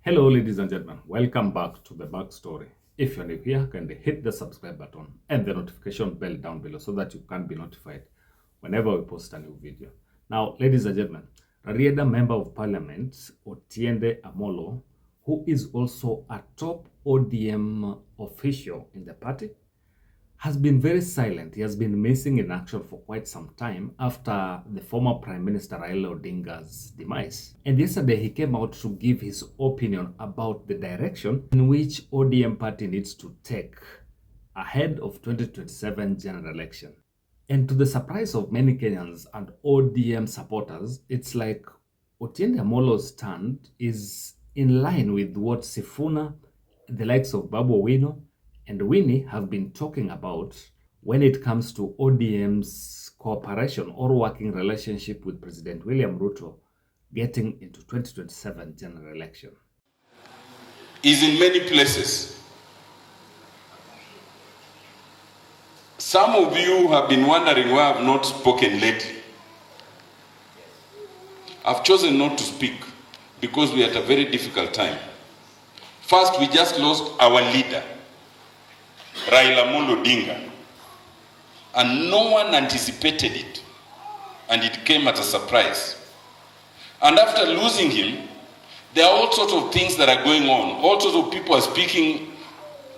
Hello, ladies and gentlemen. Welcome back to the backstory. If you're new here, kindly hit the subscribe button and the notification bell down below so that you can be notified whenever we post a new video. Now, ladies and gentlemen, Rarieda Member of Parliament, Otiende Amolo, who is also a top ODM official in the party, has been very silent. He has been missing in action for quite some time after the former Prime Minister Raila Odinga's demise. And yesterday he came out to give his opinion about the direction in which ODM party needs to take ahead of 2027 general election. And to the surprise of many Kenyans and ODM supporters, it's like Otiende Amolo's stand is in line with what Sifuna, the likes of Babu Owino, and Winnie have been talking about when it comes to ODM's cooperation or working relationship with President William RUTO getting into 2027 general election. Is in many places. Some of you have been wondering why I've not spoken lately. I've chosen not to speak because we're at a very difficult time. First, we just lost our leader, Raila Odinga, and no one anticipated it, and it came as a surprise. And after losing him, there are all sorts of things that are going on. All sorts of people are speaking.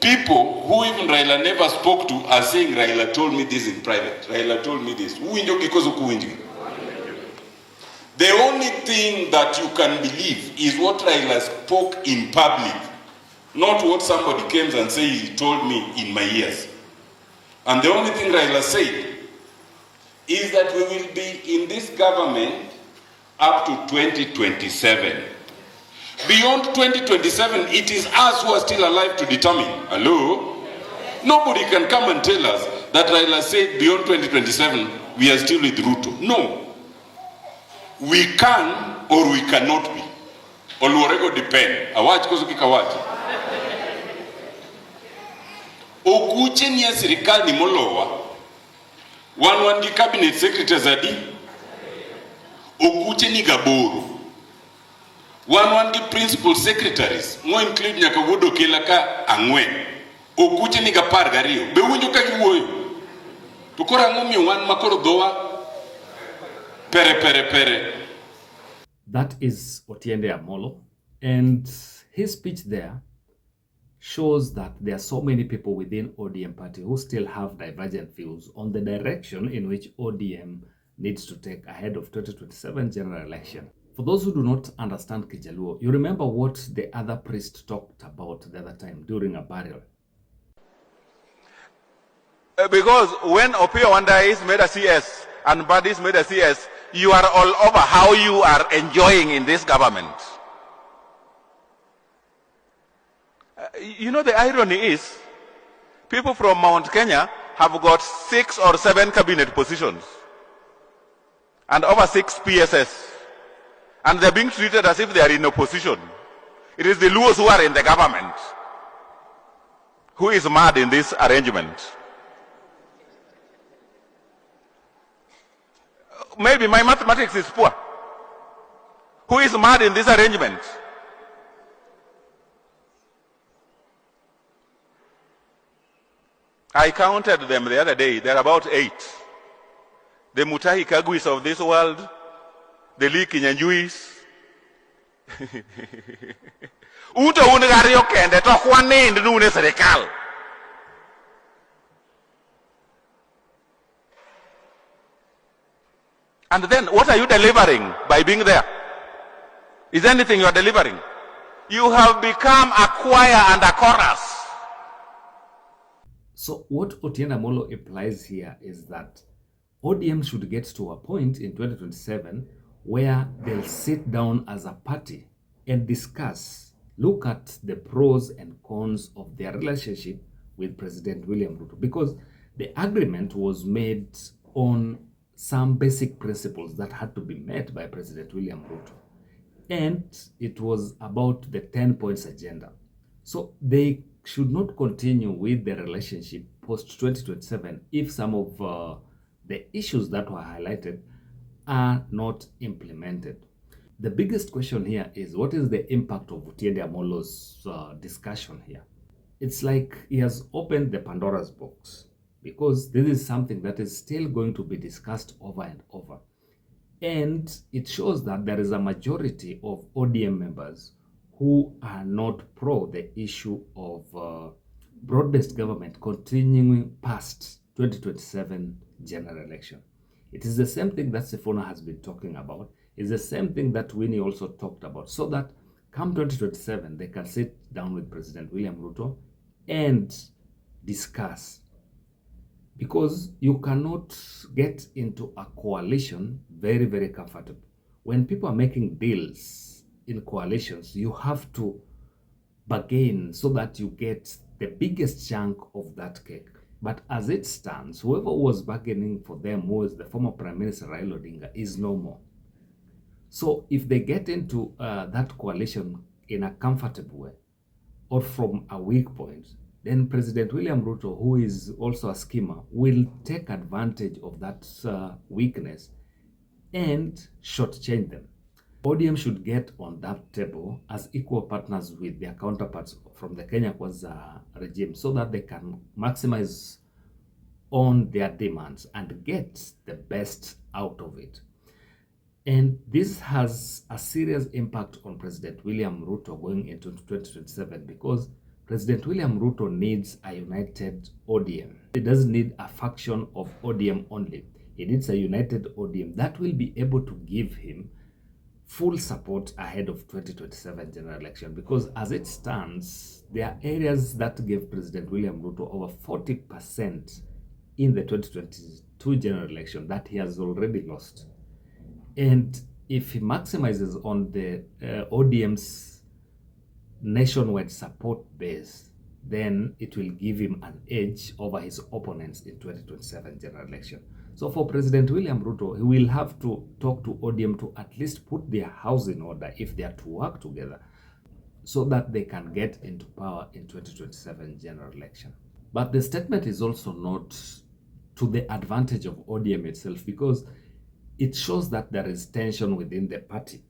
People who even Raila never spoke to are saying, Raila told me this in private. Raila told me this. The only thing that you can believe is what Raila spoke in public, not what somebody came and said he told me in my ears. And the only thing Raila said is that we will be in this government up to 2027. Beyond 2027, it is us who are still alive to determine. Hello? Nobody can come and tell us that Raila said beyond 2027, we are still with RUTO. No. We can or we cannot be. Olorego depend. Awaj kozuki kawaji. Okuche ni ya serikali ni molowa. Wanwangi cabinet secretary zadi. Okuche ni gaboro. Wanwangi principal secretaries. Mo include nyakawodo kelaka angwe. Okuche ni gapar gario. Bewunjo kakiwoyo. Tukora ngomi wan makoro doa. Pere. That is Otiende Amolo, and his speech there shows that there are so many people within ODM party who still have divergent views on the direction in which ODM needs to take ahead of 2027 general election. For those who do not understand Kijaluo, you remember what the other priest talked about the other time during a burial. Because when Opio Wanda is made a CS and Bad is made a CS, you are all over how you are enjoying in this government. You know, the irony is, people from Mount Kenya have got 6 or 7 cabinet positions and over 6 PSS, and they're being treated as if they are in opposition. It is the Luos who are in the government. Who is mad in this arrangement? Maybe my mathematics is poor. Who is mad in this arrangement? I counted them the other day. There are about 8. The Mutahi Kagwis of this world, the Lee Kinyanjuis. Uto ungario kende to kwane ndune serikal. And then, what are you delivering by being there? Is there anything you are delivering? You have become a choir and a chorus. So what Otiende Amolo implies here is that ODM should get to a point in 2027 where they'll sit down as a party and discuss, look at the pros and cons of their relationship with President William RUTO, because the agreement was made on some basic principles that had to be met by President William RUTO. And it was about the 10 points agenda. So they should not continue with the relationship post 2027 if some of the issues that were highlighted are not implemented. The biggest question here is, what is the impact of Otiende Amolo's discussion here? It's like he has opened the Pandora's box, because this is something that is still going to be discussed over and over. And it shows that there is a majority of ODM members who are not pro the issue of broad-based government continuing past 2027 general election. It is the same thing that Sifuna has been talking about. It's the same thing that Winnie also talked about, so that come 2027, they can sit down with President William Ruto and discuss. Because you cannot get into a coalition very, very comfortable. When people are making deals in coalitions, you have to bargain so that you get the biggest chunk of that cake. But as it stands, whoever was bargaining for them, who was the former Prime Minister Raila Odinga, is no more. So if they get into that coalition in a comfortable way or from a weak point, then President William Ruto, who is also a schemer, will take advantage of that weakness and shortchange them. ODM should get on that table as equal partners with their counterparts from the Kenya Kwanza regime, so that they can maximize on their demands and get the best out of it. And this has a serious impact on President William Ruto going into 2027, because President William Ruto needs a united ODM. He doesn't need a faction of ODM only. He needs a united ODM that will be able to give him full support ahead of 2027 general election, because as it stands, there are areas that gave President William Ruto over 40% in the 2022 general election that he has already lost. And if he maximizes on the ODM's nationwide support base, then it will give him an edge over his opponents in 2027 general election. So for President William Ruto, he will have to talk to ODM to at least put their house in order if they are to work together, so that they can get into power in 2027 general election. But the statement is also not to the advantage of ODM itself, because it shows that there is tension within the party.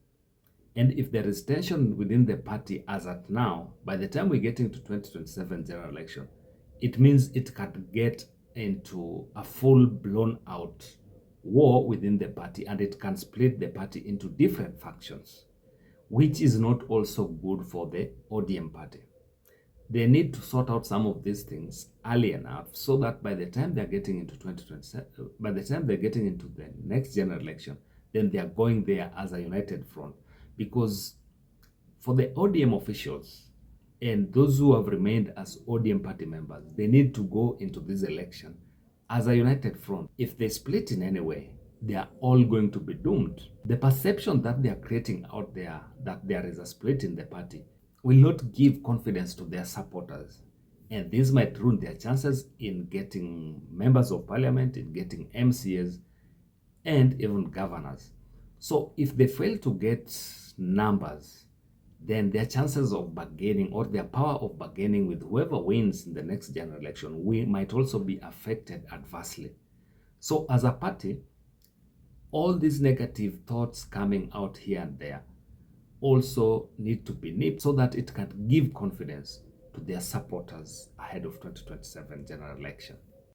And if there is tension within the party as at now, by the time we get into 2027 general election, it means it can get into a full-blown out war within the party, and it can split the party into different factions, which is not also good for the ODM party. They need to sort out some of these things early enough, so that by the time they're getting into 2027, by the time they're getting into the next general election, then they are going there as a united front. Because for the ODM officials and those who have remained as ODM party members, they need to go into this election as a united front. If they split in any way, they are all going to be doomed. The perception that they are creating out there, that there is a split in the party, will not give confidence to their supporters. And this might ruin their chances in getting members of parliament, in getting MCAs, and even governors. So if they fail to get numbers, then their chances of bargaining, or their power of bargaining with whoever wins in the next general election, might also be affected adversely. So as a party, all these negative thoughts coming out here and there also need to be nipped, so that it can give confidence to their supporters ahead of 2027 general election.